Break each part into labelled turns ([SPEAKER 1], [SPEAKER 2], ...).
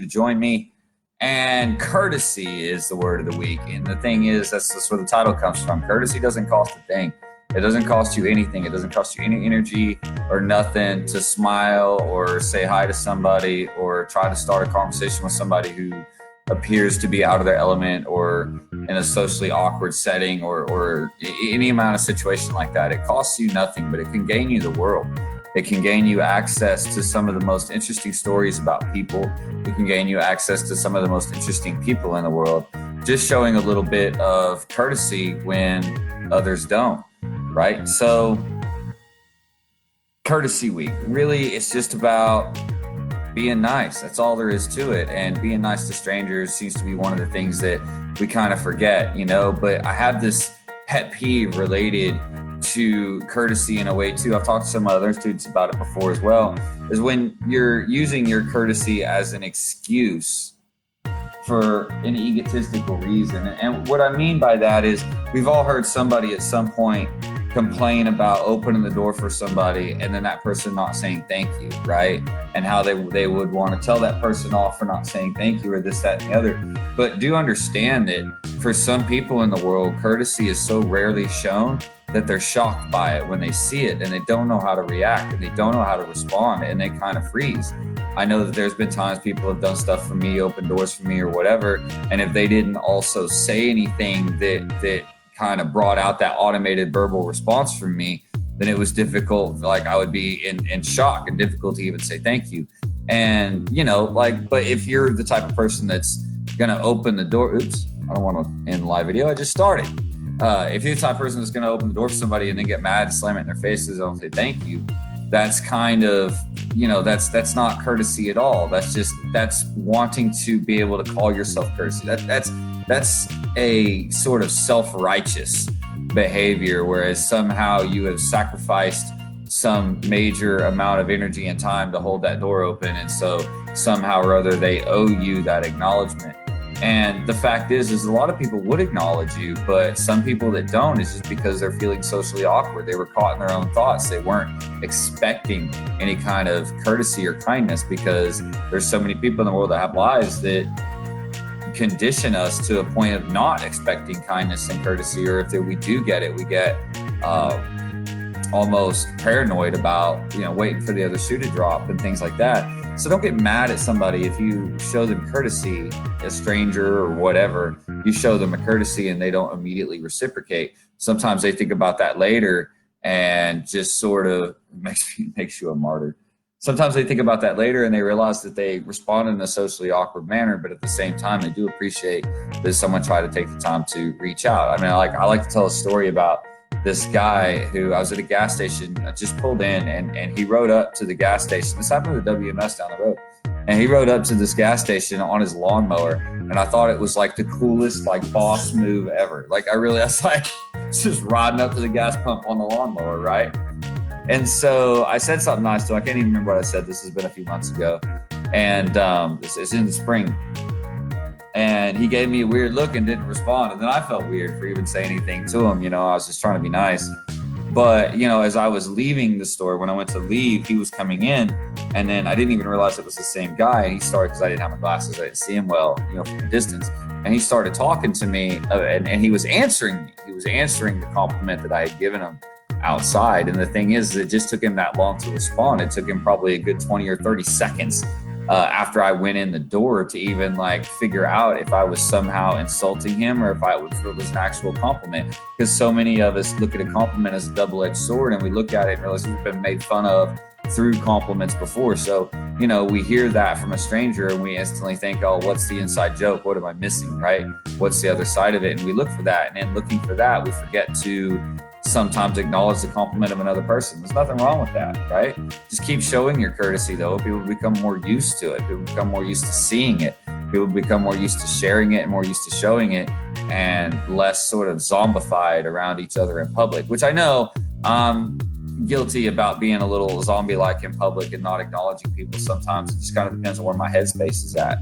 [SPEAKER 1] join me. And courtesy is the word of the week. And the thing is, that's where the title comes from. Courtesy doesn't cost a thing. It doesn't cost you anything. It doesn't cost you any energy or nothing to smile or say hi to somebody or try to start a conversation with somebody who appears to be out of their element or in a socially awkward setting or any amount of situation like that. It costs you nothing, but it can gain you the world. It can gain you access to some of the most interesting stories about people. It can gain you access to some of the most interesting people in the world. Just showing a little bit of courtesy when others don't, right? So, Courtesy Week, really, it's just about being nice. That's all there is to it. And being nice to strangers seems to be one of the things that we kind of forget, but I have this pet peeve related to courtesy in a way too. I've talked to some other students about it before as well, is when you're using your courtesy as an excuse for an egotistical reason. And what I mean by that is we've all heard somebody at some point complain about opening the door for somebody and then that person not saying thank you, right? And how they would want to tell that person off for not saying thank you or this, that, and the other. But do understand that for some people in the world, courtesy is so rarely shown that they're shocked by it when they see it and they don't know how to react and they don't know how to respond and they kind of freeze. I know that there's been times people have done stuff for me, opened doors for me or whatever, and if they didn't also say anything that kind of brought out that automated verbal response from me, then it was difficult. Like I would be in shock and difficult to even say thank you. And but if you're the type of person that's gonna open the door, I don't want to end the live video, I just started. If you're the type of person that's going to open the door for somebody and then get mad and slam it in their faces and say thank you, that's kind of, that's not courtesy at all. That's wanting to be able to call yourself courtesy. That's a sort of self-righteous behavior, whereas somehow you have sacrificed some major amount of energy and time to hold that door open, and so somehow or other they owe you that acknowledgement. And the fact is a lot of people would acknowledge you, but some people that don't is just because they're feeling socially awkward. They were caught in their own thoughts. They weren't expecting any kind of courtesy or kindness because there's so many people in the world that have lives that condition us to a point of not expecting kindness and courtesy, or if we do get it, we get almost paranoid about, waiting for the other shoe to drop and things like that. So don't get mad at somebody if you show them courtesy, a stranger or whatever, you show them a courtesy and they don't immediately reciprocate. Sometimes they think about that later and just sort of makes you a martyr. Sometimes they think about that later and they realize that they respond in a socially awkward manner, but at the same time, they do appreciate that someone tried to take the time to reach out. I mean, I like to tell a story about this guy who I was at a gas station, I just pulled in and he rode up to the gas station. This happened at WMS down the road. And he rode up to this gas station on his lawnmower. And I thought it was like the coolest, boss move ever. I was like, just riding up to the gas pump on the lawnmower, right? And so I said something nice to him. I can't even remember what I said. This has been a few months ago. And it's in the spring. And he gave me a weird look and didn't respond. And then I felt weird for even saying anything to him. I was just trying to be nice. But, as I was leaving the store, when I went to leave, he was coming in. And then I didn't even realize it was the same guy. And he started, because I didn't have my glasses, I didn't see him well, from a distance. And he started talking to me and he was answering me. He was answering the compliment that I had given him outside. And the thing is, it just took him that long to respond. It took him probably a good 20 or 30 seconds after I went in the door to even figure out if I was somehow insulting him or if it was an actual compliment. Because so many of us look at a compliment as a double-edged sword, and we look at it and realize we've been made fun of through compliments before. So, we hear that from a stranger and we instantly think, oh, what's the inside joke? What am I missing, right? What's the other side of it? And we look for that. And in looking for that, we forget to sometimes acknowledge the compliment of another person. There's nothing wrong with that, right? Just keep showing your courtesy, though. People become more used to it. People become more used to seeing it. People become more used to sharing it and more used to showing it, and less sort of zombified around each other in public, which I know I'm guilty about being a little zombie-like in public and not acknowledging people sometimes. It just kind of depends on where my headspace is at,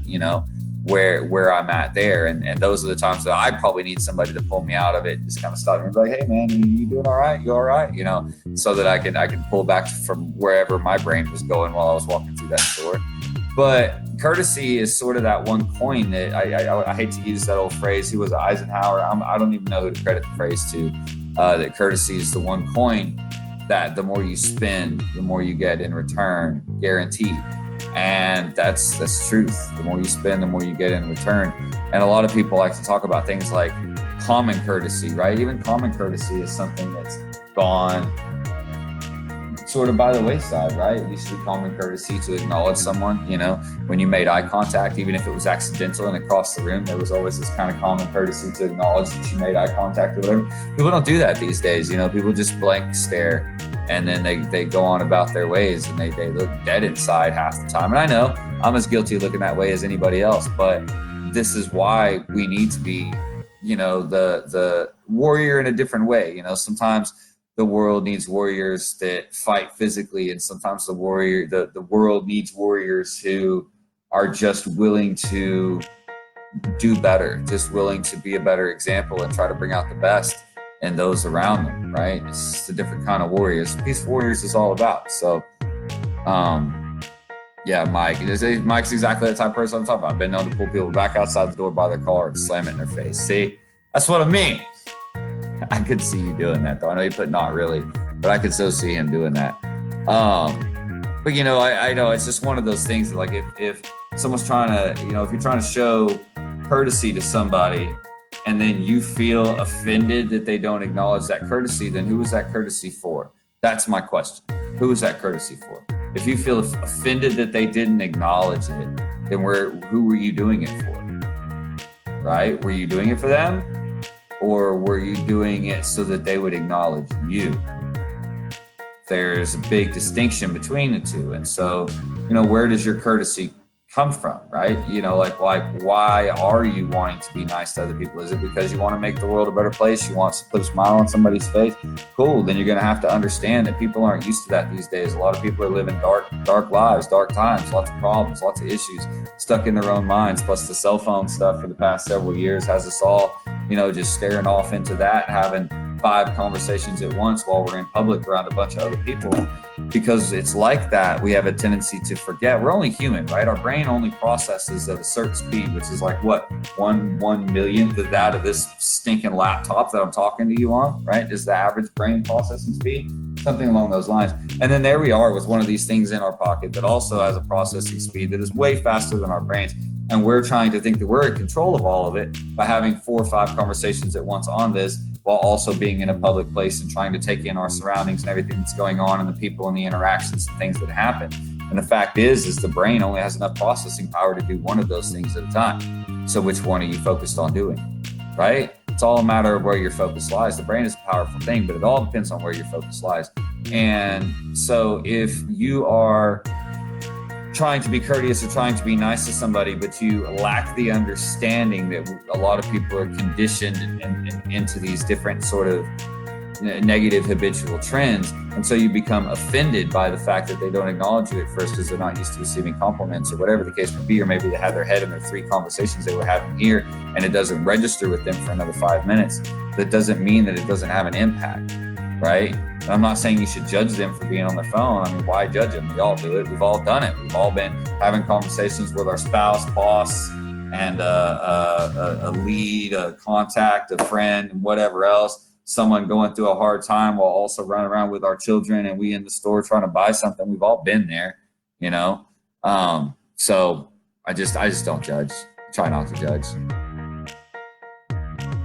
[SPEAKER 1] where I'm at there. And those are the times that I probably need somebody to pull me out of it, just kind of stop me and be like, hey man, you doing all right? You all right? So that I can pull back from wherever my brain was going while I was walking through that store. But courtesy is sort of that one coin that I hate to use that old phrase. Who was it, Eisenhower? I don't even know who to credit the phrase to. That courtesy is the one coin that the more you spend, the more you get in return, guaranteed. And that's truth. The more you spend, the more you get in return. And a lot of people like to talk about things like common courtesy, right? Even common courtesy is something that's gone sort of by the wayside, right? It used to be common courtesy to acknowledge someone, you know, when you made eye contact, even if it was accidental and across the room, there was always this kind of common courtesy to acknowledge that you made eye contact or whatever. People don't do that these days, you know, people just blank stare and then they go on about their ways and they look dead inside half the time. And I know I'm as guilty of looking that way as anybody else, but this is why we need to be, you know, the warrior in a different way. You know, sometimes the world needs warriors that fight physically, and sometimes the world needs warriors who are just willing to do better, just willing to be a better example and try to bring out the best in those around them, right? It's just a different kind of warriors. Peace Warriors is all about. So, yeah, Mike's exactly the type of person I'm talking about. I've been known to pull people back outside the door by their car and slam it in their face. See, that's what I mean. I could see you doing that, though. I know you put not really, but I could so see him doing that. But you know, I know it's just one of those things that, like, if someone's trying to, you know, if you're trying to show courtesy to somebody and then you feel offended that they don't acknowledge that courtesy, then who is that courtesy for? That's my question. Who is that courtesy for? If you feel offended that they didn't acknowledge it, then who were you doing it for? Right? Were you doing it for them? Or were you doing it so that they would acknowledge you? There's a big distinction between the two. And so, you know, where does your courtesy come from, right? You know, like why are you wanting to be nice to other people? Is it because you want to make the world a better place? You want to put a smile on somebody's face? Cool. Then you're going to have to understand that people aren't used to that these days. A lot of people are living dark lives, dark times, lots of problems, lots of issues, stuck in their own minds. Plus the cell phone stuff for the past several years has us all, you know, just staring off into that, having 5 conversations at once while we're in public around a bunch of other people. Because it's like that, we have a tendency to forget. We're only human, right? Our brain only processes at a certain speed, which is like what, 1/1,000,000th of that of this stinking laptop that I'm talking to you on, right? Is the average brain processing speed, something along those lines. And then there we are with one of these things in our pocket that also has a processing speed that is way faster than our brains. And we're trying to think that we're in control of all of it by having 4 or 5 conversations at once on this, while also being in a public place and trying to take in our surroundings and everything that's going on and the people and the interactions and things that happen. And the fact is the brain only has enough processing power to do one of those things at a time. So which one are you focused on doing, right? It's all a matter of where your focus lies. The brain is a powerful thing, but it all depends on where your focus lies. And so if you are trying to be courteous or trying to be nice to somebody, but you lack the understanding that a lot of people are conditioned into these different sort of negative habitual trends, and so you become offended by the fact that they don't acknowledge you at first because they're not used to receiving compliments or whatever the case may be, or maybe they had their head in their 3 conversations they were having here and it doesn't register with them for another 5 minutes. That doesn't mean that it doesn't have an impact, right? And I'm not saying you should judge them for being on their phone. I mean, why judge them? We all do it. We've all done it. We've all been having conversations with our spouse, boss, and a lead, a contact, a friend, whatever else. Someone going through a hard time while also running around with our children and we in the store trying to buy something. We've all been there, you know? So I just don't judge. Try not to judge.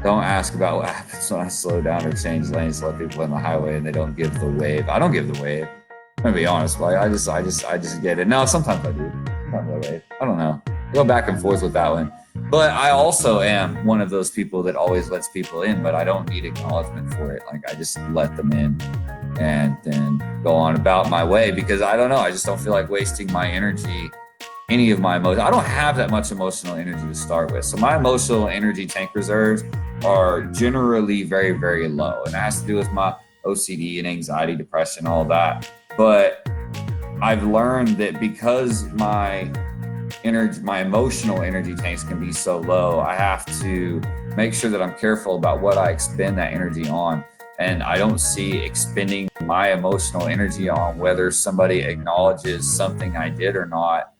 [SPEAKER 1] Don't ask about what happens when I slow down or change lanes to let people in the highway and they don't give the wave. I don't give the wave. I'm gonna be honest, but I just get it. No, sometimes I do. Sometimes I wave. I don't know. I go back and forth with that one. But I also am one of those people that always lets people in, but I don't need acknowledgement for it. Like I just let them in and then go on about my way because I don't know. I just don't feel like wasting my energy, any of my emotions. I don't have that much emotional energy to start with. So my emotional energy tank reserves are generally very, very low. And it has to do with my OCD and anxiety, depression, all that. But I've learned that because my emotional energy tanks can be so low, I have to make sure that I'm careful about what I expend that energy on. And I don't see expending my emotional energy on whether somebody acknowledges something I did or not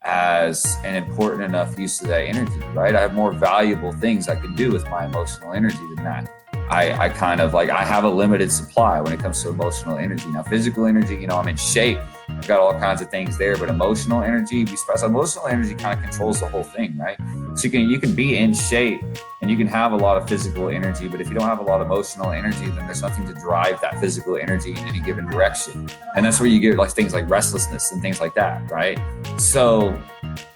[SPEAKER 1] as an important enough use of that energy, right? I have more valuable things I can do with my emotional energy than that. I kind of like, I have a limited supply when it comes to emotional energy. Now, physical energy, you know, I'm in shape. I've got all kinds of things there, but emotional energy, emotional energy kind of controls the whole thing, right? So you can be in shape and you can have a lot of physical energy, but if you don't have a lot of emotional energy, then there's nothing to drive that physical energy in any given direction. And that's where you get like things like restlessness and things like that, right? So,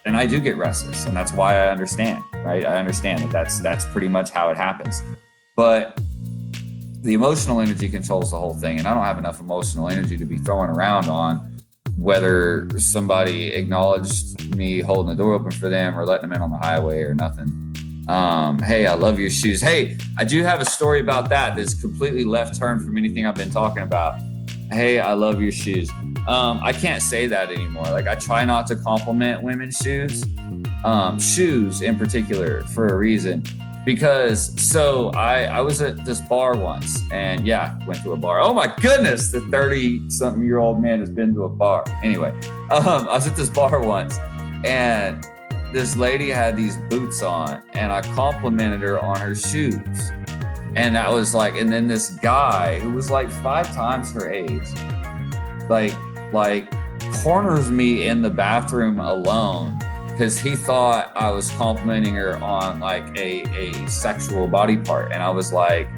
[SPEAKER 1] and I do get restless, and that's why I understand, right? I understand that that's pretty much how it happens. But the emotional energy controls the whole thing, and I don't have enough emotional energy to be throwing around on whether somebody acknowledged me holding the door open for them or letting them in on the highway or nothing. Hey, I love your shoes. Hey, I do have a story about that that's completely left turn from anything I've been talking about. Hey, I love your shoes. I can't say that anymore. Like, I try not to compliment women's shoes, shoes in particular, for a reason. Because so I was at this bar once, and yeah, went to a bar. Oh my goodness, the 30-something-year-old man has been to a bar. Anyway, I was at this bar once, and this lady had these boots on, and I complimented her on her shoes. And that was like, and then this guy who was like 5 times her age, like corners me in the bathroom alone because he thought I was complimenting her on like a sexual body part. And I was like,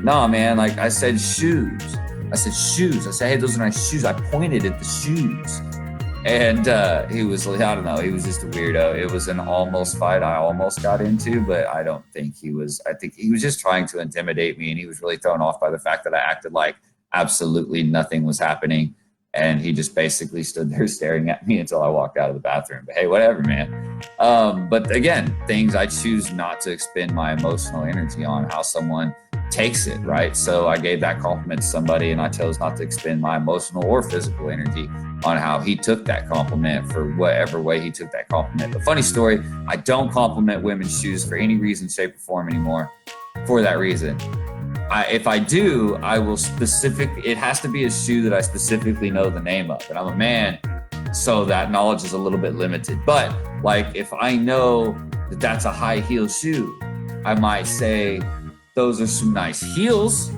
[SPEAKER 1] nah, man, like I said shoes. I said shoes. I said, hey, those are nice shoes. I pointed at the shoes. And he was, I don't know, he was just a weirdo. It was an almost fight I almost got into, but I don't think he was, I think he was just trying to intimidate me, and he was really thrown off by the fact that I acted like absolutely nothing was happening. And he just basically stood there staring at me until I walked out of the bathroom. But hey, whatever, man. But again, things I choose not to expend my emotional energy on, how someone takes it, right? So I gave that compliment to somebody, and I chose not to expend my emotional or physical energy on how he took that compliment, for whatever way he took that compliment. But funny story, I don't compliment women's shoes for any reason, shape, or form anymore for that reason. If I do, I will it has to be a shoe that I specifically know the name of. And I'm a man, so that knowledge is a little bit limited. But like, if I know that that's a high heel shoe, I might say, those are some nice heels,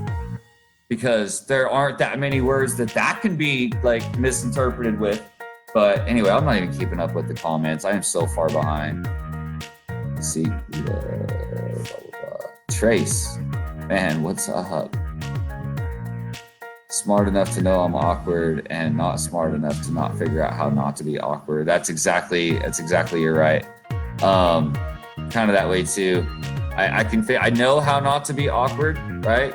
[SPEAKER 1] because there aren't that many words that can be like misinterpreted with. But anyway, I'm not even keeping up with the comments. I am so far behind. Let's see, Trace. Man, what's up? Smart enough to know I'm awkward, and not smart enough to not figure out how not to be awkward. That's exactly you're right. Kind of that way too. I know how not to be awkward, right?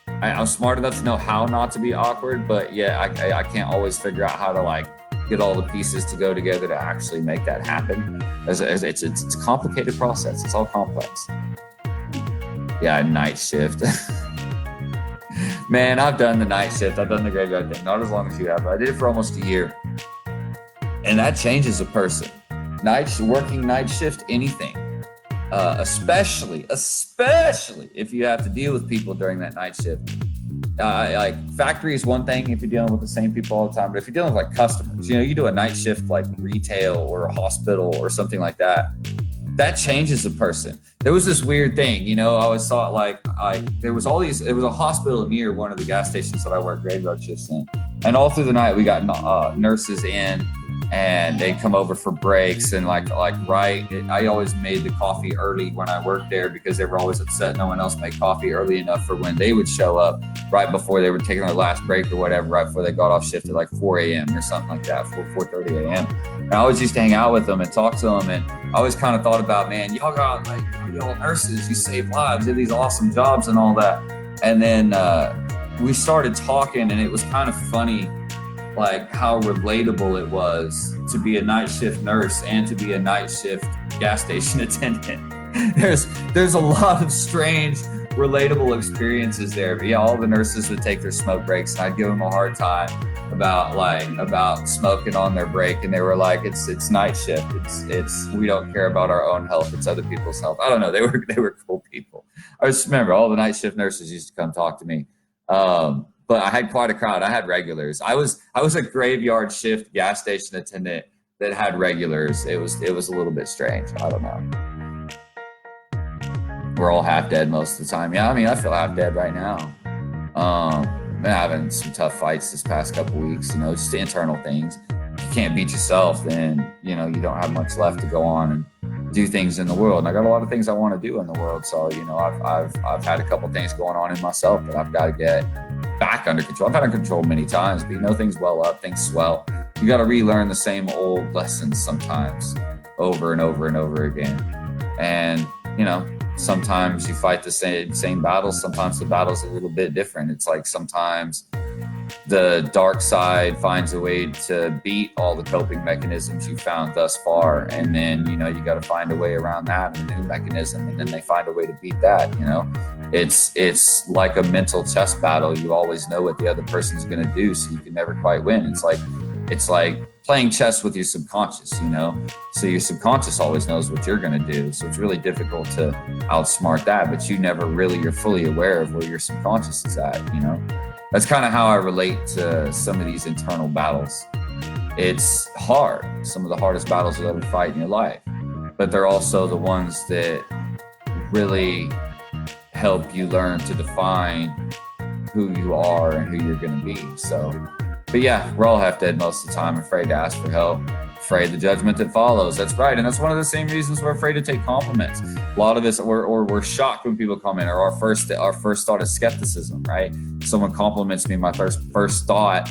[SPEAKER 1] I'm smart enough to know how not to be awkward, but yeah, I can't always figure out how to like get all the pieces to go together to actually make that happen. It's a complicated process. It's all complex. Yeah, night shift. Man, I've done the night shift. I've done the graveyard thing. Not as long as you have, but I did it for almost a year. And that changes a person. Working night shift, anything. Especially if you have to deal with people during that night shift. Like factory is one thing if you're dealing with the same people all the time, but if you're dealing with like customers, you do a night shift like retail or a hospital or something like that, that changes a person. There was this weird thing, I always thought like there was all these, it was a hospital near one of the gas stations that I worked graveyard shifts in. And all through the night we got nurses in, and they come over for breaks, and I always made the coffee early when I worked there, because they were always upset no one else made coffee early enough for when they would show up right before they were taking their last break or whatever, right before they got off shift at like 4 a.m. or something like that, 4:30 a.m. And I always used to hang out with them and talk to them, and I always kind of thought about, man, y'all got like, y'all nurses, you save lives, you have these awesome jobs and all that. And then we started talking, and it was kind of funny, like how relatable it was to be a night shift nurse and to be a night shift gas station attendant. There's a lot of strange, relatable experiences there. But yeah, all the nurses would take their smoke breaks, and I'd give them a hard time about smoking on their break, and they were like, it's night shift. It's we don't care about our own health. It's other people's health. I don't know. They were cool people. I just remember all the night shift nurses used to come talk to me. But I had quite a crowd. I had regulars. I was a graveyard shift gas station attendant that had regulars, it was a little bit strange. I don't know. We're all half dead most of the time. Yeah, I mean, I feel half dead right now. Been having some tough fights this past couple weeks, you know, just internal things. If you can't beat yourself, then, you know, you don't have much left to go on and do things in the world. And I got a lot of things I want to do in the world. So, you know, I've had a couple things going on in myself that I've got to get back under control. I've had under control many times, but you know, things well up, things swell. You got to relearn the same old lessons sometimes over and over and over again. And, you know, sometimes you fight the same battles. Sometimes the battle's a little bit different. It's like sometimes the dark side finds a way to beat all the coping mechanisms you found thus far. And then, you know, you got to find a way around that and a new mechanism. And then they find a way to beat that, you know. It's like a mental chess battle. You always know what the other person's going to do, so you can never quite win. It's like playing chess with your subconscious, you know? So your subconscious always knows what you're going to do. So it's really difficult to outsmart that, but you're fully aware of where your subconscious is at, you know? That's kind of how I relate to some of these internal battles. It's hard, some of the hardest battles you'll ever fight in your life, but they're also the ones that really help you learn to define who you are and who you're going to be. So, but yeah, we're all half dead most of the time, afraid to ask for help, afraid the judgment that follows. That's right. And that's one of the same reasons we're afraid to take compliments. A lot of us, we're shocked when people comment, or our first thought is skepticism, right? Someone compliments me, my first thought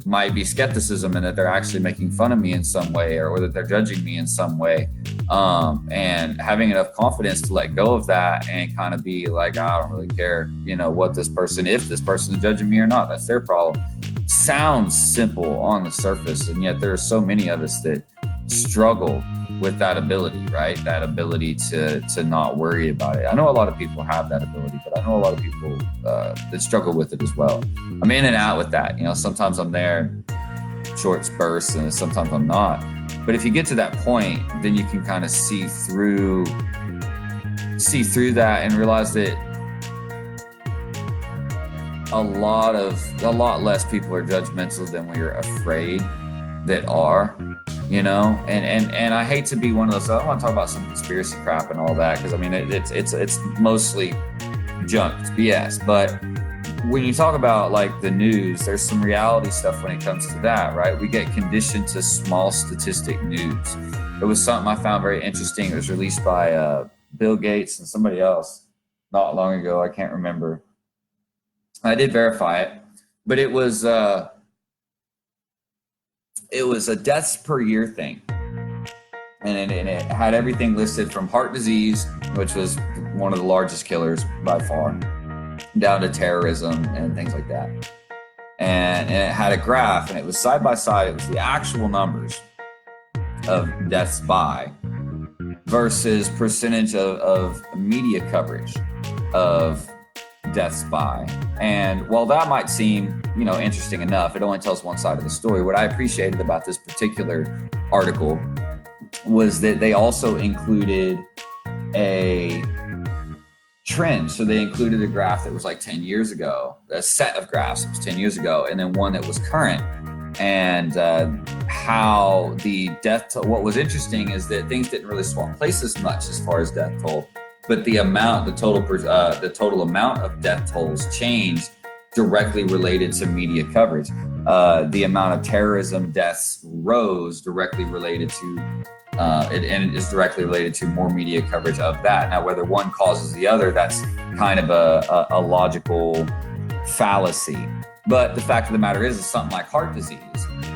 [SPEAKER 1] might be skepticism, and that they're actually making fun of me in some way, or that they're judging me in some way. And having enough confidence to let go of that and kind of be like, I don't really care, you know, if this person is judging me or not, that's their problem. Sounds simple on the surface, and yet there are so many of us that struggle with that ability, right? That ability to not worry about it. I know a lot of people have that ability, but I know a lot of people that struggle with it as well. I'm in and out with that. You know, sometimes I'm there, short bursts, and sometimes I'm not. But if you get to that point, then you can kind of see through that and realize that a lot less people are judgmental than we're afraid that are, you know. And I hate to be one of those. I don't want to talk about some conspiracy crap and all that, because I mean it's mostly junk, it's BS. But when you talk about like the news, there's some reality stuff when it comes to that, right? We get conditioned to small statistic news. It was something I found very interesting. It was released by Bill Gates and somebody else not long ago. I can't remember. I did verify it, but it was a deaths per year thing. And it had everything listed from heart disease, which was one of the largest killers by far, down to terrorism and things like that. And it had a graph, and it was side by side. It was the actual numbers of deaths by versus percentage of media coverage of deaths by. And while that might seem, you know, interesting enough, it only tells one side of the story. What I appreciated about this particular article was that they also included a trend. So they included a graph that was like 10 years ago, a set of graphs that was 10 years ago, and then one that was current. And how the death toll, what was interesting is that things didn't really swap places much as far as death toll, but the total amount of death tolls changed directly related to media coverage. The amount of terrorism deaths rose directly related to and it is directly related to more media coverage of that. Now, whether one causes the other, that's kind of a logical fallacy. But the fact of the matter is something like heart disease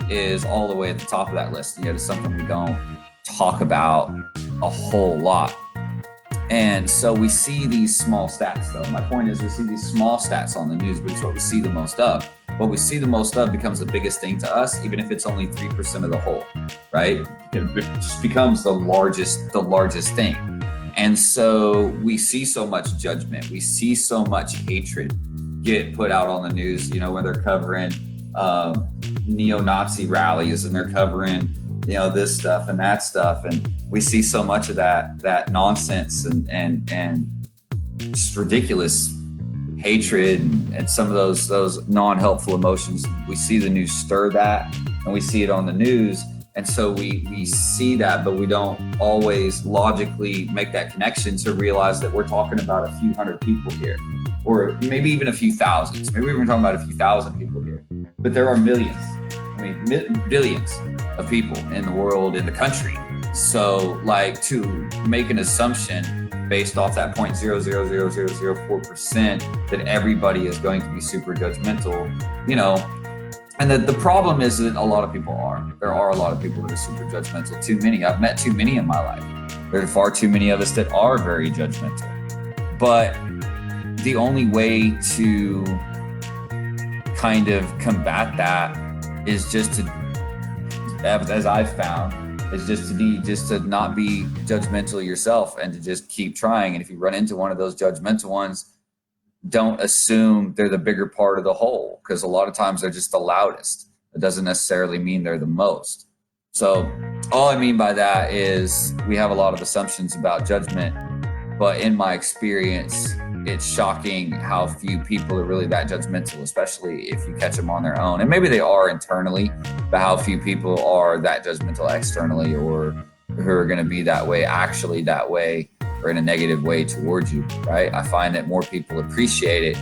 [SPEAKER 1] is all the way at the top of that list. Yet it's something we don't talk about a whole lot. And so we see these small stats, though. My point is we see these small stats on the news, which is what we see the most of. What we see the most of becomes the biggest thing to us, even if it's only 3% of the whole, right? It just becomes the largest thing. And so we see so much judgment. We see so much hatred get put out on the news, you know, when they're covering neo-Nazi rallies and they're covering, you know, this stuff and that stuff. And we see so much of that nonsense and just ridiculous hatred and some of those non-helpful emotions. We see the news stir that, and we see it on the news. And so we see that, but we don't always logically make that connection to realize that we're talking about a few hundred people here, or maybe even a few thousands. Maybe we're talking about a few thousand people here, but there are millions, billions of people in the world, in the country. So like, to make an assumption based off that 0.000004% that everybody is going to be super judgmental, and the problem is that a lot of people are. There are a lot of people that are super judgmental. Too many. I've met too many in my life. There are far too many of us that are very judgmental. But the only way to kind of combat that is just to, as I've found, is just to not be judgmental yourself and to just keep trying. And if you run into one of those judgmental ones, don't assume they're the bigger part of the whole, because a lot of times they're just the loudest. It doesn't necessarily mean they're the most. So all I mean by that is we have a lot of assumptions about judgment, but in my experience, it's shocking how few people are really that judgmental, especially if you catch them on their own. And maybe they are internally, but how few people are that judgmental externally, or who are going to be that way, actually that way, or in a negative way towards you, right? I find that more people appreciate it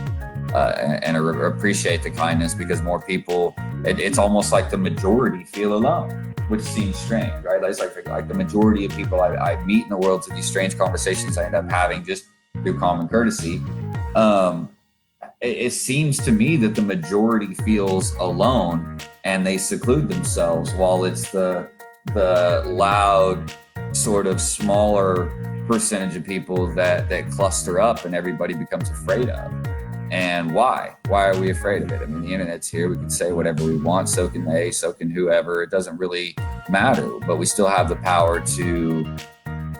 [SPEAKER 1] and appreciate the kindness, because more people, it's almost like the majority feel alone, which seems strange, right? It's like the majority of people I meet in the world, to these strange conversations I end up having just through common courtesy. It seems to me that the majority feels alone and they seclude themselves, while it's the loud, sort of smaller percentage of people that cluster up and everybody becomes afraid of. And why are we afraid of it? I mean, the internet's here. We can say whatever we want. So can they, so can whoever. It doesn't really matter, but we still have the power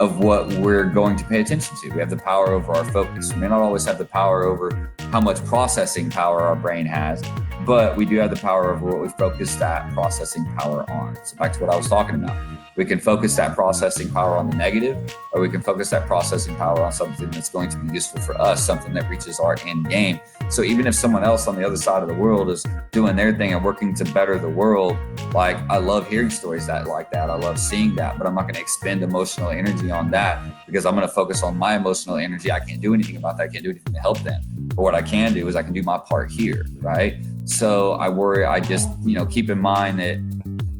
[SPEAKER 1] of what we're going to pay attention to. We have the power over our focus. We may not always have the power over how much processing power our brain has, but we do have the power over what we focus that processing power on. So back to what I was talking about. We can focus that processing power on the negative, or we can focus that processing power on something that's going to be useful for us, something that reaches our end game. So even if someone else on the other side of the world is doing their thing and working to better the world, like, I love hearing stories like that. I love seeing that, but I'm not going to expend emotional energy on that, because I'm going to focus on my emotional energy. I can't do anything about that. I can't do anything to help them. But what I can do is I can do my part here, right? So I just, keep in mind that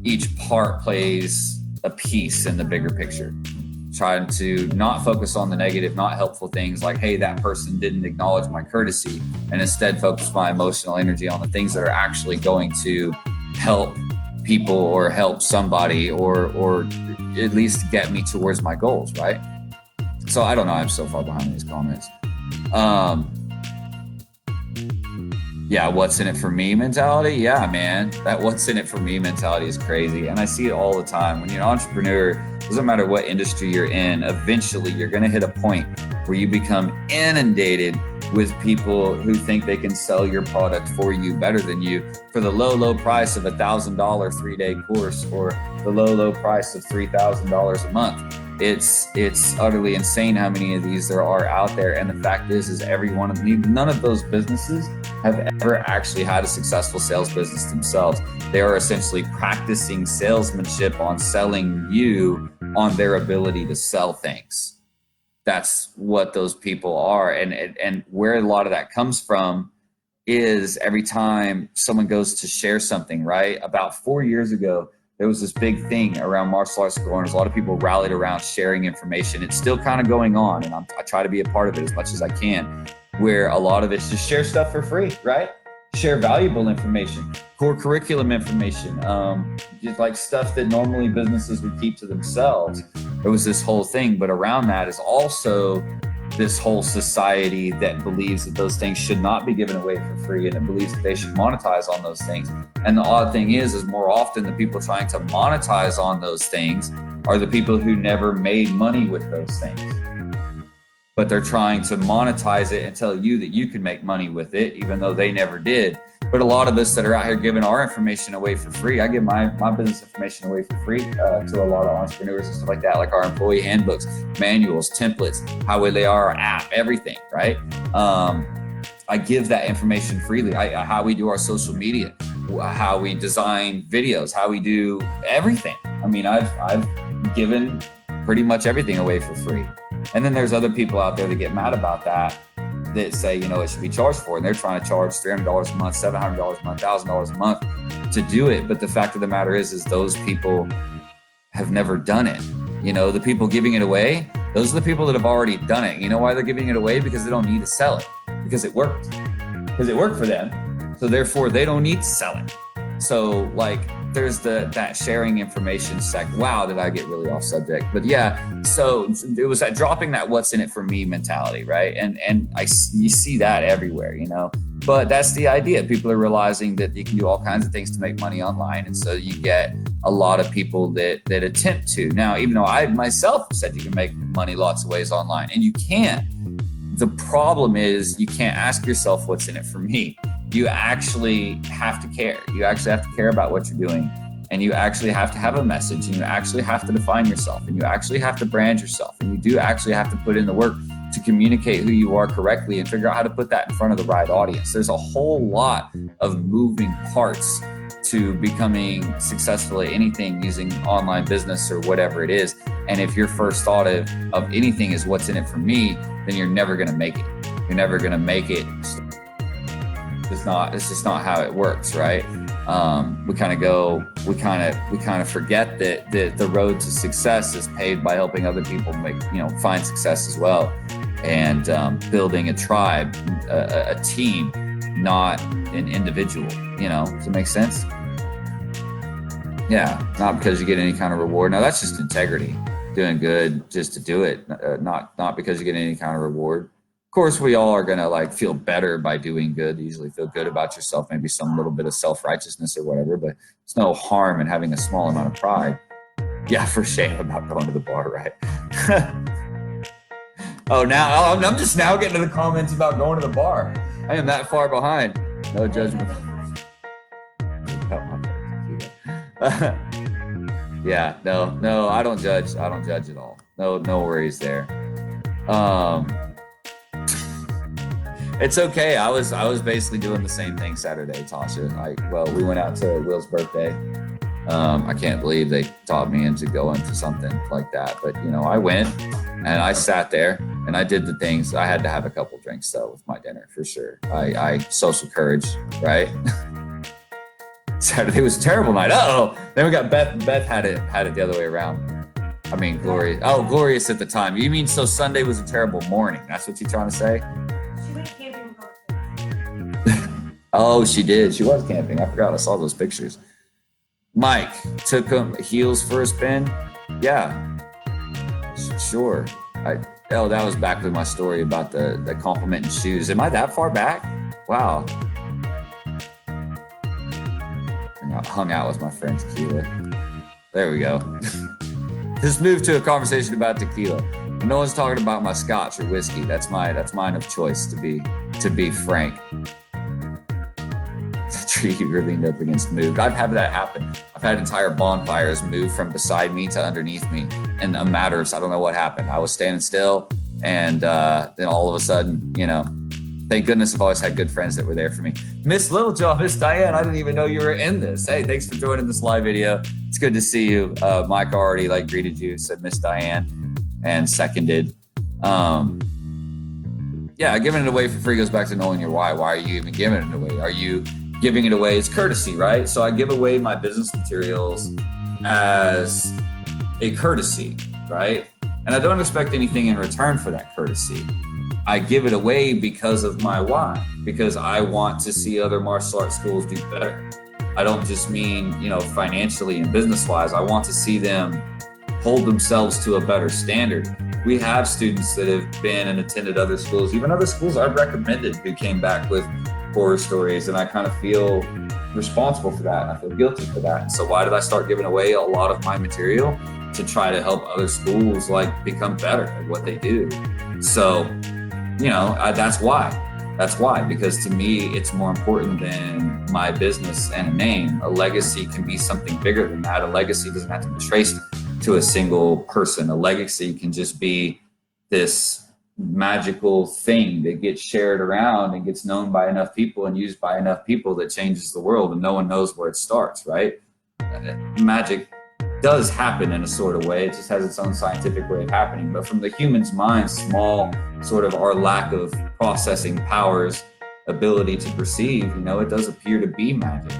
[SPEAKER 1] each part plays a piece in the bigger picture. Trying to not focus on the negative, not helpful things like, hey, that person didn't acknowledge my courtesy, and instead focus my emotional energy on the things that are actually going to help people or help somebody, or at least get me towards my goals, right? So I don't know, I'm so far behind these comments. Yeah, what's in it for me mentality? Yeah, man, that what's in it for me mentality is crazy. And I see it all the time. When you're an entrepreneur, doesn't matter what industry you're in, eventually you're going to hit a point where you become inundated with people who think they can sell your product for you better than you for the low price of $1,000 3-day course, or the low price of $3,000 a month. It's utterly insane how many of these there are out there. And the fact is every one of them, none of those businesses have ever actually had a successful sales business themselves. They are essentially practicing salesmanship on selling you on their ability to sell things. That's what those people are. And where a lot of that comes from is every time someone goes to share something, right? About 4 years ago, there was this big thing around martial arts learners. A lot of people rallied around sharing information. It's still kind of going on, and I try to be a part of it as much as I can, where a lot of it's just share stuff for free, right? Share valuable information, core curriculum information, just like stuff that normally businesses would keep to themselves. There was this whole thing, but around that is also this whole society that believes that those things should not be given away for free, and it believes that they should monetize on those things. And the odd thing is more often the people trying to monetize on those things are the people who never made money with those things. But they're trying to monetize it and tell you that you can make money with it, even though they never did. But a lot of us that are out here giving our information away for free, I give my business information away for free to a lot of entrepreneurs and stuff like that, like our employee handbooks, manuals, templates, how we lay our app, everything, right? I give that information freely. How we do our social media. how we design videos, how we do everything. I mean, I've given pretty much everything away for free. And then there's other people out there that get mad about that say, you know, it should be charged for, and they're trying to charge $300 a month, $700 a month, $1,000 a month to do it. But the fact of the matter is those people have never done it. You know, the people giving it away, those are the people that have already done it. You know why they're giving it away? Because they don't need to sell it, because it worked for them. So therefore they don't need to sell it. So like there's that sharing information Wow, did I get really off subject? But yeah, so it was that dropping that what's in it for me mentality, right? And you see that everywhere, you know. But that's the idea. People are realizing that you can do all kinds of things to make money online, and so you get a lot of people that attempt to. Now, even though I myself said you can make money lots of ways online, and you can. The problem is you can't ask yourself what's in it for me. You actually have to care. You actually have to care about what you're doing, and you actually have to have a message, and you actually have to define yourself, and you actually have to brand yourself, and you do actually have to put in the work to communicate who you are correctly and figure out how to put that in front of the right audience. There's a whole lot of moving parts to becoming successful at anything using online business or whatever it is. And if your first thought of anything is what's in it for me, then you're never going to make it. You're never going to make it. It's just not how it works, right? We kind of forget that the road to success is paved by helping other people find success as well, and building a tribe, a team, not an individual. You know, does it make sense? Yeah, not because you get any kind of reward. Now that's just integrity, doing good just to do it, not because you get any kind of reward. Of course, we all are going to feel better by doing good. You usually feel good about yourself, maybe some little bit of self-righteousness or whatever, but there's no harm in having a small amount of pride. Yeah, for shame about going to the bar, right? I'm just now getting to the comments about going to the bar. I am that far behind. No judgment. Yeah, no, I don't judge. I don't judge at all. No worries there. It's okay. I was basically doing the same thing Saturday, Tasha. We went out to Will's birthday. I can't believe they taught me into going to something like that. But, I went and I sat there and I did the things. I had to have a couple drinks, though, with my dinner, for sure. I social courage, right? Saturday was a terrible night. Then we got Beth. Beth had it the other way around. I mean, glorious. Oh, glorious at the time. You mean so Sunday was a terrible morning? That's what you're trying to say?
[SPEAKER 2] She went camping.
[SPEAKER 1] Oh, she did. She was camping. I forgot. I saw those pictures. Mike took heels for a spin. Yeah, sure. That was back with my story about the complimenting shoes. Am I that far back? Wow. I hung out with my friend Tequila. There we go. Just moved to a conversation about tequila. No one's talking about my scotch or whiskey. That's mine of choice, to be frank. The tree you leaned up against moved. I've had that happen. I've had entire bonfires move from beside me to underneath me in a matter of, I don't know what happened. I was standing still, and then all of a sudden, thank goodness I've always had good friends that were there for me. Miss Littlejohn, Miss Diane, I didn't even know you were in this. Hey, thanks for joining this live video. It's good to see you. Mike already greeted you, said Miss Diane, and seconded. Yeah, giving it away for free goes back to knowing your why. Why are you even giving it away? Are you giving it away as courtesy, right? So I give away my business materials as a courtesy, right? And I don't expect anything in return for that courtesy. I give it away because of my why, because I want to see other martial arts schools do better. I don't just mean, financially and business-wise. I want to see them hold themselves to a better standard. We have students that have been and attended other schools, even other schools I've recommended, who came back with horror stories, and I kind of feel responsible for that. And I feel guilty for that. And so why did I start giving away a lot of my material? To try to help other schools become better at what they do. So, that's why, because to me, it's more important than my business and a name. A legacy can be something bigger than that. A legacy doesn't have to be traced to a single person. A legacy can just be this magical thing that gets shared around and gets known by enough people and used by enough people that changes the world, and no one knows where it starts, right? Magic does happen in a sort of way. It just has its own scientific way of happening. But from the human's mind, small sort of our lack of processing powers, ability to perceive, it does appear to be magic.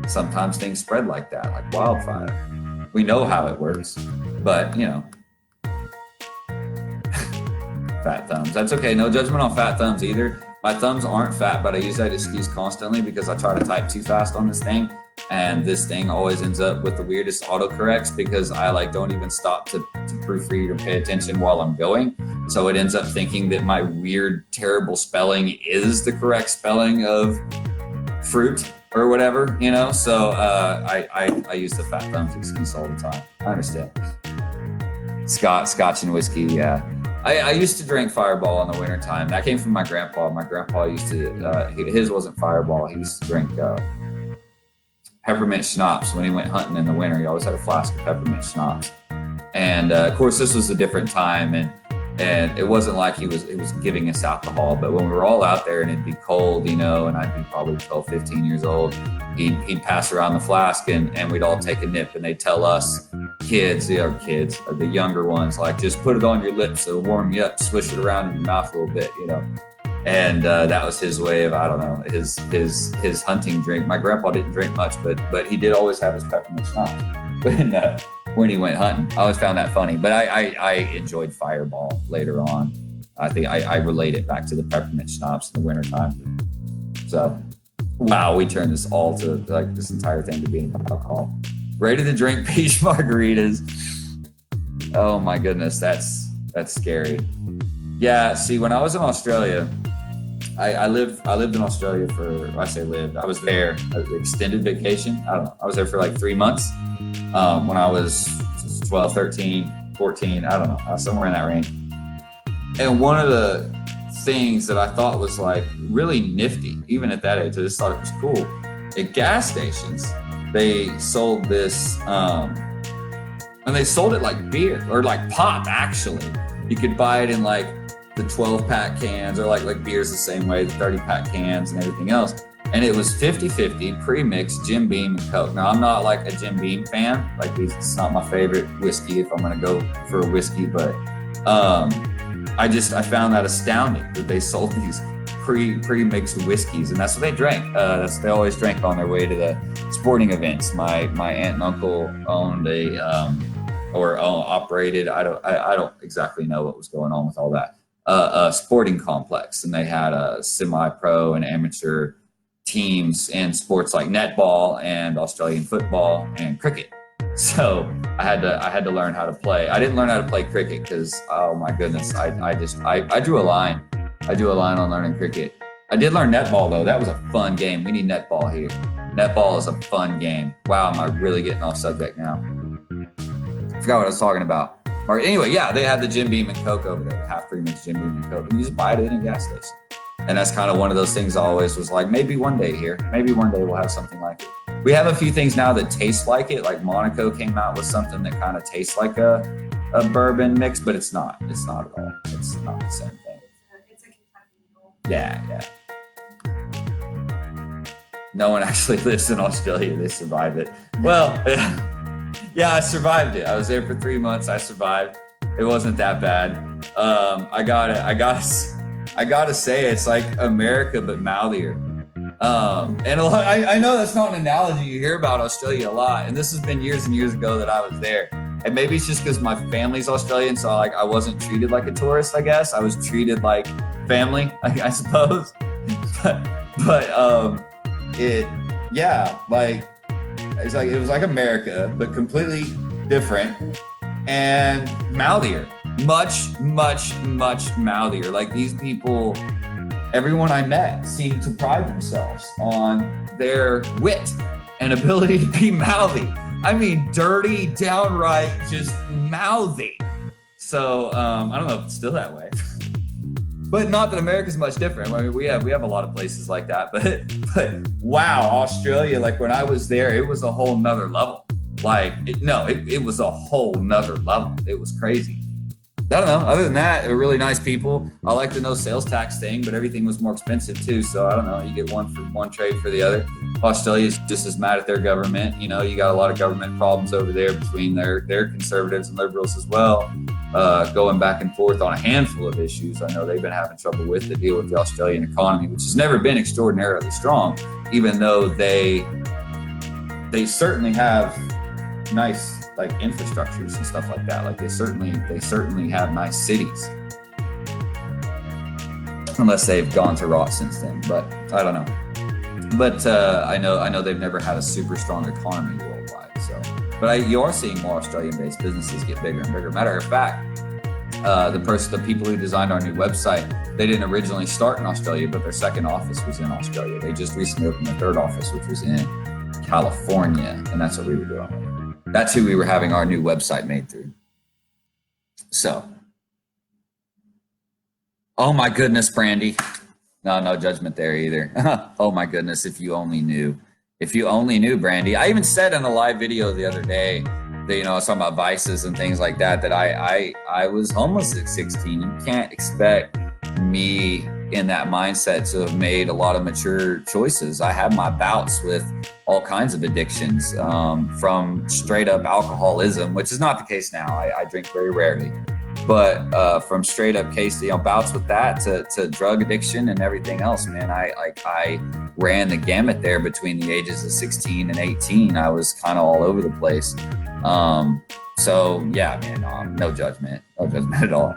[SPEAKER 1] Sometimes things spread like that, like wildfire. We know how it works, but fat thumbs. That's okay. No judgment on fat thumbs either. My thumbs aren't fat, but I use that excuse constantly because I try to type too fast on this thing. And this thing always ends up with the weirdest autocorrects because I don't even stop to proofread or pay attention while I'm going. So it ends up thinking that my weird, terrible spelling is the correct spelling of fruit or whatever, So I use the fat thumbs excuse all the time. I understand. Scotch and whiskey, yeah. I used to drink Fireball in the wintertime. That came from my grandpa. My grandpa used to, his wasn't Fireball. He used to drink peppermint schnapps. When he went hunting in the winter, he always had a flask of peppermint schnapps. And of course, this was a different time, and it wasn't like he was giving us alcohol. But when we were all out there and it'd be cold, and I'd be probably 12, 15 years old, he'd pass around the flask and we'd all take a nip, and they'd tell us the younger ones, like, just put it on your lips, it'll warm you up, swish it around in your mouth a little bit, And that was his way of, I don't know, his hunting drink. My grandpa didn't drink much, but he did always have his peppermint schnapps when he went hunting. I always found that funny, but I enjoyed Fireball later on. I think I relate it back to the peppermint schnapps in the wintertime. So, wow, we turned this all to this entire thing to being about alcohol. Ready to drink peach margaritas. Oh my goodness, that's scary. Yeah, see, when I was in Australia, I lived in Australia I was there, extended vacation. I don't know. I was there for 3 months when I was 12, 13, 14, I don't know, somewhere in that range. And one of the things that I thought was really nifty, even at that age, I just thought it was cool. At gas stations, they sold this, and they sold it like beer or like pop, actually. You could buy it in the 12-pack cans, or like beer's the same way, the 30-pack cans and everything else. And it was 50-50 pre-mixed Jim Beam and Coke. Now, I'm not a Jim Beam fan. It's not my favorite whiskey if I'm going to go for a whiskey, but I found that astounding that they sold these pre-mixed whiskeys, and that's what they drank. They always drank on their way to the sporting events. My aunt and uncle owned operated. I don't exactly know what was going on with all that. A sporting complex, and they had a semi-pro and amateur teams in sports like netball and Australian football and cricket. So I had to learn how to play. I didn't learn how to play cricket because, oh my goodness, I drew a line. I drew a line on learning cricket. I did learn netball though. That was a fun game. We need netball here. Netball is a fun game. Wow, am I really getting off subject now? I forgot what I was talking about. Or anyway, yeah, they had the Jim Beam and Coke over there, half pre-mixed Jim Beam and Coke. And you just buy it in a gas station. And that's kind of one of those things I always was like, maybe one day here. Maybe one day we'll have something like it. We have a few things now that taste like it. Like Monaco came out with something that kind of tastes like a bourbon mix, but it's not. It's not at all. It's not the same thing. It's a Kentucky. Yeah. No one actually lives in Australia. They survive it. Well, yeah, I survived it. I was there for 3 months. I survived. It wasn't that bad. I gotta say, it's like America but mouthier. And I know that's not an analogy you hear about Australia a lot. And this has been years and years ago that I was there. And maybe it's just because my family's Australian, so I wasn't treated like a tourist. I guess I was treated like family, I suppose. but it was like America, but completely different and mouthier. Much, much, much mouthier. Like these people, everyone I met seemed to pride themselves on their wit and ability to be mouthy. I mean, dirty, downright, just mouthy. So I don't know if it's still that way. But not that America's much different. I mean, we have a lot of places like that. But wow, Australia, like when I was there, it was a whole nother level. It was a whole nother level. It was crazy. I don't know. Other than that, they're really nice people. I like the no sales tax thing, but everything was more expensive too. So I don't know. You get one for one trade for the other. Australia's just as mad at their government. You know, you got a lot of government problems over there between their conservatives and liberals as well, going back and forth on a handful of issues. I know they've been having trouble with to deal with the Australian economy, which has never been extraordinarily strong, even though they certainly have nice like infrastructures and stuff like that. Like they certainly have nice cities, unless they've gone to rot since then. But I don't know. But I know they've never had a super strong economy worldwide. So, but you are seeing more Australian-based businesses get bigger and bigger. Matter of fact, the people who designed our new website, they didn't originally start in Australia, but their second office was in Australia. They just recently opened their third office, which was in California, and that's what we were doing. That's who we were having our new website made through. So, oh my goodness, Brandy. No judgment there either. Oh my goodness, if you only knew. If you only knew, Brandy. I even said in a live video the other day that, you know, I was talking about vices and things like that, that I was homeless at 16. You can't expect me in that mindset to have made a lot of mature choices. I had my bouts with all kinds of addictions, from straight up alcoholism, which is not the case now. I drink very rarely, but from straight up bouts with that to drug addiction and everything else, man. I ran the gamut there between the ages of 16 and 18. I was kind of all over the place. So yeah, man, no judgment at all.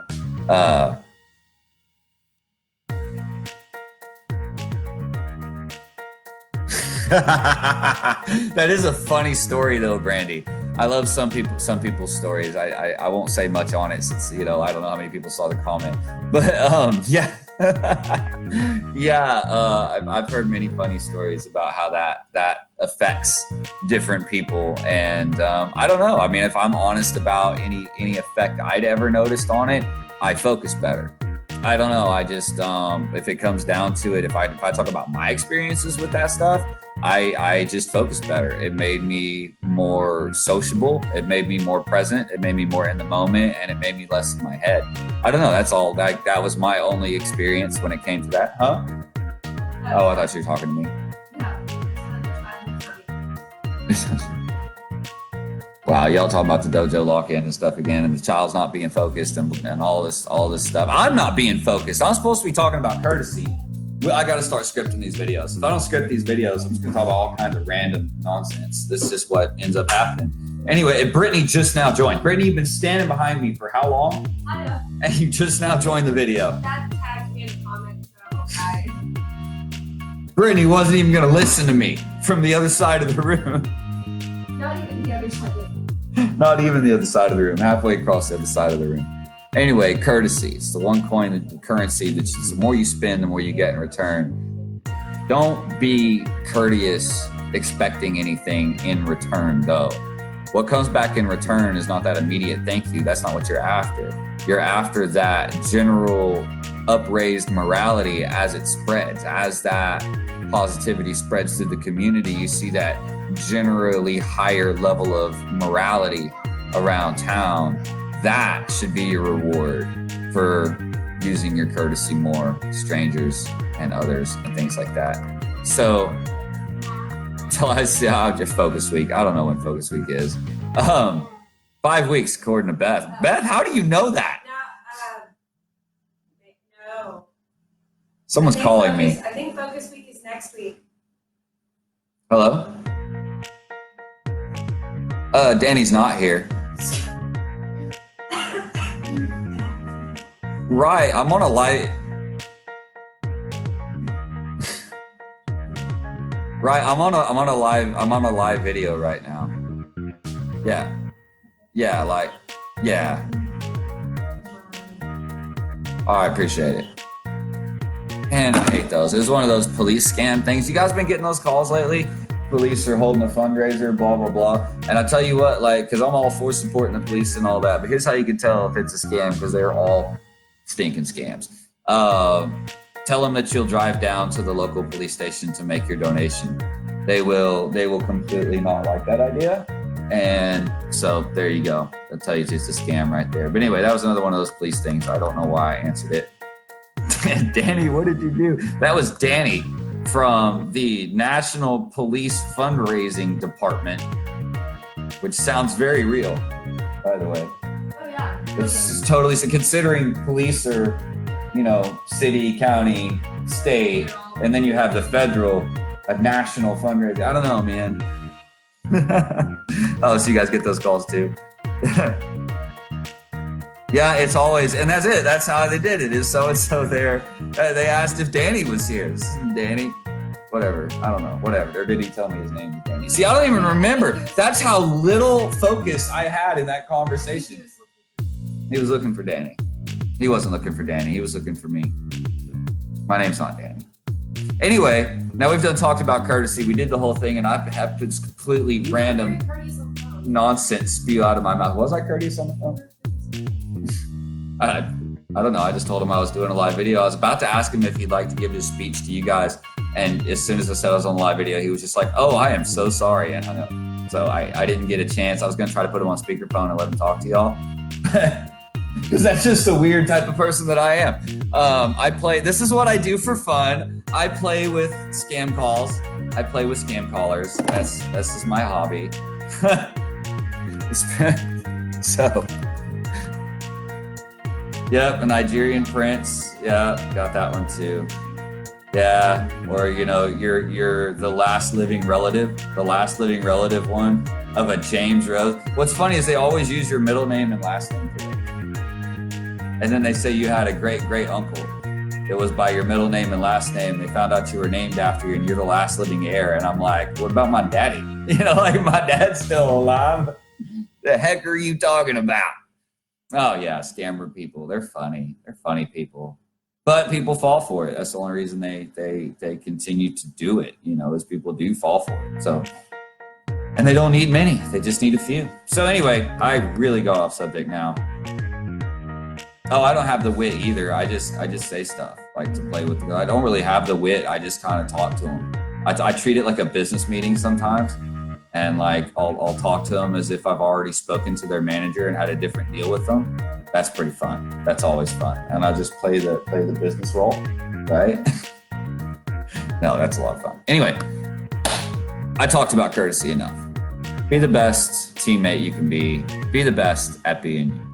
[SPEAKER 1] That is a funny story though, Brandy. I love some people's stories. I won't say much on it since, you know, I don't know how many people saw the comment, but yeah. I've heard many funny stories about how that affects different people, and I don't know. I mean, if I'm honest about any effect I'd ever noticed on it, I focus better. I don't know. I just if it comes down to it, if I talk about my experiences with that stuff, I just focused better. It made me more sociable. It made me more present. It made me more in the moment, and it made me less in my head. I don't know. That's all. That was my only experience when it came to that. Huh? Oh, I thought you were talking to me. Wow, y'all talking about the dojo lock-in and stuff again, and the child's not being focused and all this stuff. I'm not being focused. I'm supposed to be talking about courtesy. I got to start scripting these videos. If I don't script these videos, I'm just going to talk about all kinds of random nonsense. This is just what ends up happening. Anyway, Brittany just now joined. Brittany, you've been standing behind me for how long? I know. And you just now joined the video. That tagged me in the comments, so Brittany wasn't even going to listen to me from the other side of the room. Not even the other side of the room. Not even the other side of the room. Halfway across the other side of the room. Anyway, courtesy. It's the one coin, the currency that the more you spend, the more you get in return. Don't be courteous expecting anything in return, though. What comes back in return is not that immediate thank you. That's not what you're after. You're after that general upraised morality as it spreads. As that positivity spreads through the community, you see that generally higher level of morality around town. That should be your reward for using your courtesy more, strangers and others and things like that. So till I see how your focus week. I don't know when focus week is. 5 weeks according to Beth. Beth, how do you know that?
[SPEAKER 2] No.
[SPEAKER 1] Someone's calling me.
[SPEAKER 2] I think focus week is next week.
[SPEAKER 1] Hello? Danny's not here. Right, I'm on a live. Right, I'm on a live video right now. Yeah. Oh, I appreciate it. And I hate those. It was one of those police scam things. You guys been getting those calls lately? Police are holding a fundraiser, blah, blah, blah. And I tell you what, like, because I'm all for supporting the police and all that, but here's how you can tell if it's a scam, because they're all stinking scams. Tell them that you'll drive down to the local police station to make your donation. They will completely not like that idea. And so there you go. I'll tell you, it's just a scam right there. But anyway, that was another one of those police things. I don't know why I answered it. Danny, what did you do? That was Danny from the National Police Fundraising Department, which sounds very real, by the way.
[SPEAKER 2] Oh, yeah.
[SPEAKER 1] It's totally, so considering police are, city, county, state, and then you have the federal, a national fundraiser. I don't know, man. Oh, so you guys get those calls too. Yeah, it's always, and that's it. That's how they did it. Is so-and-so there. They asked if Danny was here. This isn't Danny. Whatever. I don't know. Whatever. Or did he tell me his name was Danny? See, I don't even remember. That's how little focus I had in that conversation. He was looking for Danny. He wasn't looking for Danny. He was looking for me. My name's not Danny. Anyway, now we've talked about courtesy. We did the whole thing, and I have this completely random nonsense spew out of my mouth. Was I courteous on the phone? I don't know. I just told him I was doing a live video. I was about to ask him if he'd like to give his speech to you guys. And as soon as I said I was on the live video, he was just like, "Oh, I am so sorry," and hung up. So I didn't get a chance. I was going to try to put him on speakerphone and let him talk to y'all. Because that's just the weird type of person that I am. This is what I do for fun. I play with scam calls. I play with scam callers. That's just my hobby. So, yep, a Nigerian prince. Yeah, got that one too. Yeah, or you're the last living relative one of a James Rose. What's funny is they always use your middle name and last name for it. And then they say you had a great uncle. It was by your middle name and last name. They found out you were named after you and you're the last living heir. And I'm like, what about my daddy? My dad's still alive. The heck are you talking about? Oh yeah, scammer people. They're funny. They're funny people. But people fall for it. That's the only reason they continue to do it, is people do fall for it. So, and they don't need many. They just need a few. So anyway, I really got off subject now. Oh, I don't have the wit either. I just say stuff like to play with. I don't really have the wit. I just kind of talk to them. I treat it like a business meeting sometimes. And like I'll talk to them as if I've already spoken to their manager and had a different deal with them. That's pretty fun. That's always fun. And I just play the business role, right? No, that's a lot of fun. Anyway, I talked about courtesy enough. Be the best teammate you can be. Be the best at being you.